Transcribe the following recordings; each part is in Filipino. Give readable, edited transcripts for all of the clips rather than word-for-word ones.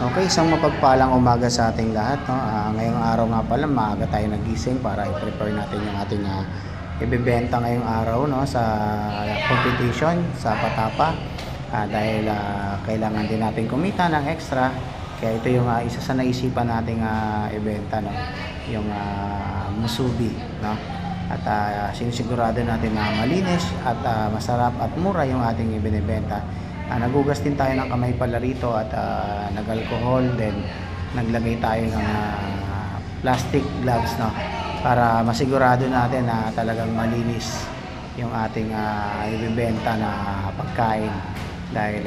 Okay, isang mapagpalang umaga sa ating lahat, 'no. Ngayong araw nga pala maaga tayo nagising para i-prepare natin yung ating, ibebenta ngayong araw, 'no, sa competition sa Patapa. Dahil, kailangan din natin kumita ng extra, kaya ito yung, isa sa naisipan nating, ibenta, 'no, yung, musubi, 'no. At, sinisigurado natin na malinis at, masarap at mura yung ating ibinebenta. Nagugas din tayo ng kamay pala rito at nag-alcohol, then naglagay tayo ng plastic gloves, no, para masigurado natin na talagang malinis yung ating ibebenta na pagkain, dahil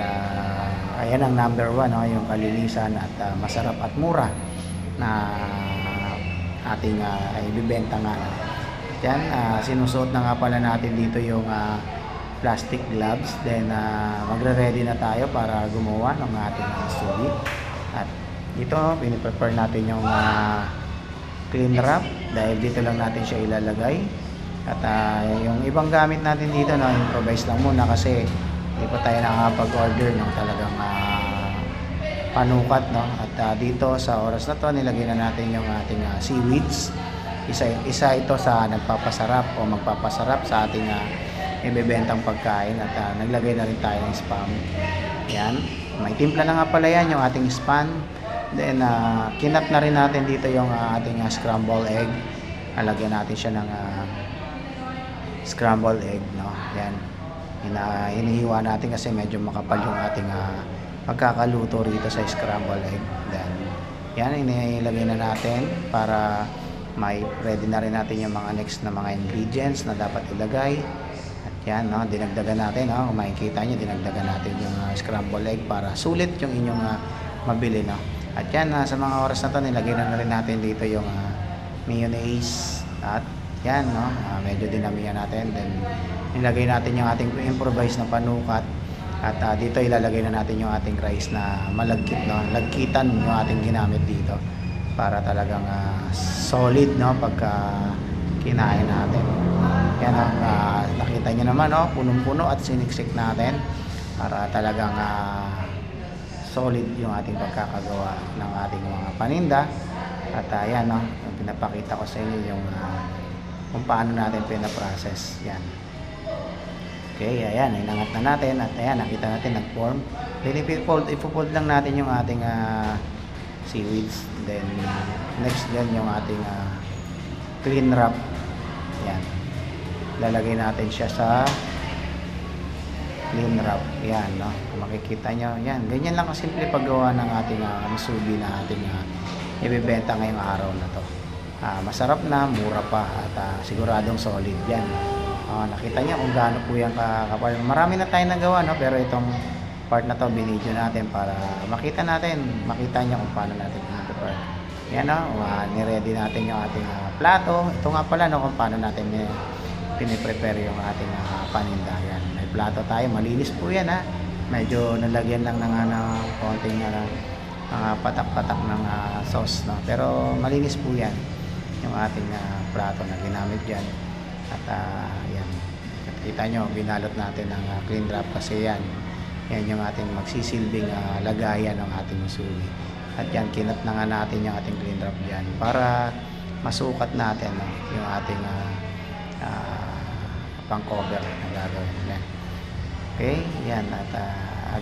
ayan ang number one, no, yung kalinisan at masarap at mura na ating ibebenta nga. Yan, sinusuot na nga pala natin dito yung plastic gloves, then magre-ready na tayo para gumawa ng ating sulit. At dito piniprepare natin yung clean wrap, dahil dito lang natin siya ilalagay. At yung ibang gamit natin dito, no, improvise lang muna kasi hindi pa tayo nakakapag-order ng talagang panukat, no. At dito sa oras na to nilagay na natin yung ating seaweeds. Isa ito sa nagpapasarap o magpapasarap sa ating ibebentang pagkain. At naglagay na rin tayo ng spam. Yan, may timpla na nga pala yan, yung ating spam. Then kinat na rin natin dito yung ating scrambled egg. Alagyan natin siya ng scrambled egg, no. Yan, hinihiwa natin kasi medyo makapal yung ating pagkakaluto rito sa scrambled egg. Then yan, inilagay na natin para may ready na rin natin yung mga next na mga ingredients na dapat ilagay. Yan, no, dinagdagan natin, no, kung makikita nyo, dinagdagan natin yung scrambled egg para sulit yung inyong mabili, no. At yan, sa mga oras na to nilagay na rin natin dito yung mayonnaise. At yan, no, medyo dinamihan natin. Then nilagay natin yung ating improvise na panukat. At dito ilalagay na natin yung ating rice na malagkit, no, lagkitan yung ating ginamit dito para talagang solid, no, pagka kinain natin. Yan, nakita nyo naman, no, punong-puno at siniksik natin para talagang solid yung ating pagkakagawa ng ating mga paninda. At yan, no, pinapakita ko sa inyo yung kung paano natin pinaprocess. Yan. Okay, ayan, inangat na natin at ayan, nakita natin nag-form. Then ipo-fold lang natin yung ating seaweeds. Then next dyan yung ating clean wrap. Yan, lalagay natin siya sa clean wrap. Yan, no, kung makikita nyo, yan, ganyan lang kasimple paggawa ng ating musubi na ating ibebenta ngayong araw na to. Masarap na, mura pa, at siguradong solid yan. Nakita nyo kung gaano po yan kakapal. Marami na tayo nagawa, no, pero itong part na to binidyo natin para makita nyo kung paano natin i-prepare. Yan, no, niready natin yung ating plato. Ito nga pala, no, kung paano natin piniprepare yung ating paninda. Yan, may plato tayo, malinis po yan, medyo nalagyan lang ng konting patak-patak ng sauce, no, pero malinis po yan yung ating plato na ginamit dyan. At yan, kita nyo, binalot natin ng clean wrap kasi yan yung ating magsisilbing lagayan ng ating musubi. At yan, kinat na nga natin yung ating clean wrap dyan para masukat natin, no, yung ating pang cover na gagawin yan. Okay, yan, at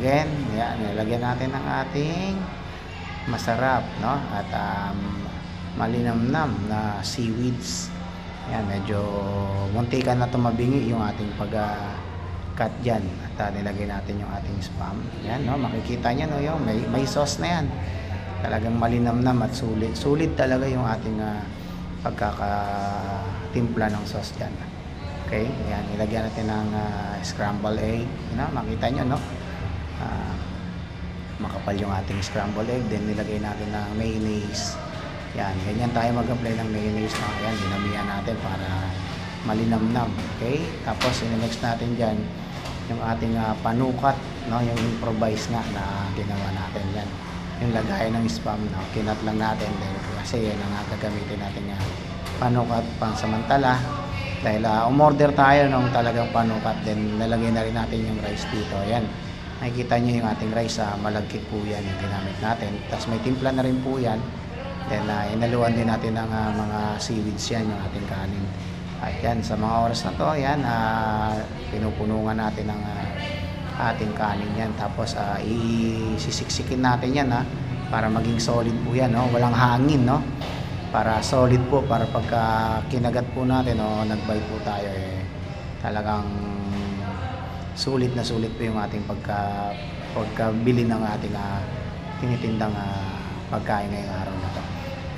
again, yan, nilagyan natin ng ating masarap, no, at malinamnam na seaweeds. Yan, medyo muntikan na tumabingi yung ating pag-cut dyan. At nilagay natin yung ating spam. Yan, no, makikita nyo, no, yung may sauce na yan. Talagang malinamnam at sulit talaga yung ating pagkakatimpla ng sauce dyan. Okay, yan, ilagyan natin ng scrambled egg. You know, makita nyo, no, makapal yung ating scrambled egg. Then nilagay natin ng mayonnaise. Yan, ganyan tayo mag-apply ng mayonnaise, no? Yan, dinamihan natin para malinamnam. Okay, tapos i-mix natin dyan yung ating panukat, no, yung improvise nga na ginawa natin. Yan, yung lagay ng spam, no, kinat lang natin dahil kasi yan ang gagamitin natin panukat pang samantala. Dahil umorder tayo ng talagang panukat, then nalagay na rin natin yung rice dito. Ayan, Nakikita nyo yung ating rice, malagkit po yan yung ginamit natin. Tapos may timpla na rin po yan. Then inaluan din natin ng mga seaweeds yan, yung ating kanin. At yan, sa mga oras na to, yan, pinupunungan natin ng ating kanin yan. Tapos isisiksikin natin yan, para maging solid po yan, no? Walang hangin, no? Para solid po, para pagka kinagat po natin, o nag-bite po tayo, talagang sulit na sulit po yung ating pagkabili ng ating tinitindang pagkain ngayong araw na to.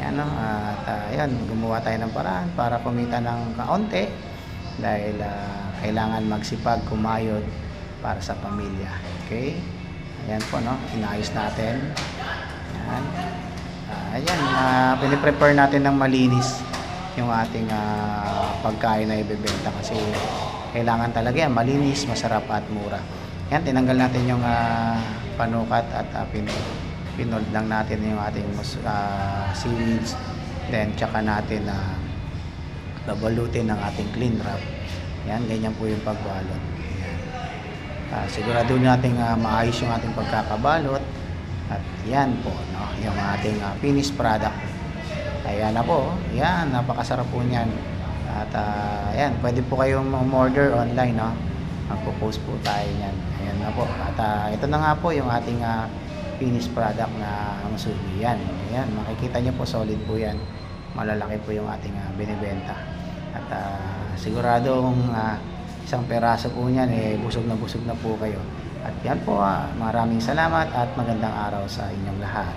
Yan, no? At yan, gumawa tayo ng paraan para kumita ng kaunti dahil kailangan magsipag, kumayod para sa pamilya. Okay? Ayan po, no? Inayos natin. Ayan. Ayan, piniprepare natin ng malinis yung ating pagkain na ibebenta kasi kailangan talaga yan, malinis, masarap at mura. Yan, tinanggal natin yung panukat at pinold lang natin yung ating seaweeds. Then, tsaka natin babalutin ng ating clean wrap. Yan, ganyan po yung pagbalot. Sigurado natin maayos yung ating pagkakabalot. At yan po, no, yung ating finished product. Ayan na po. Yan, napakasarap po niyan. At yan, pwede po kayong order online, no? Magpo-post po tayo niyan. Ayan na po. At ito na nga po yung ating finished product na musubi. Yan. Ayan, makikita niyo po solid po yan. Malalaki po yung ating binibenta. At siguradong isang peraso po niyan, busog na po kayo. At yan po, maraming salamat at magandang araw sa inyong lahat.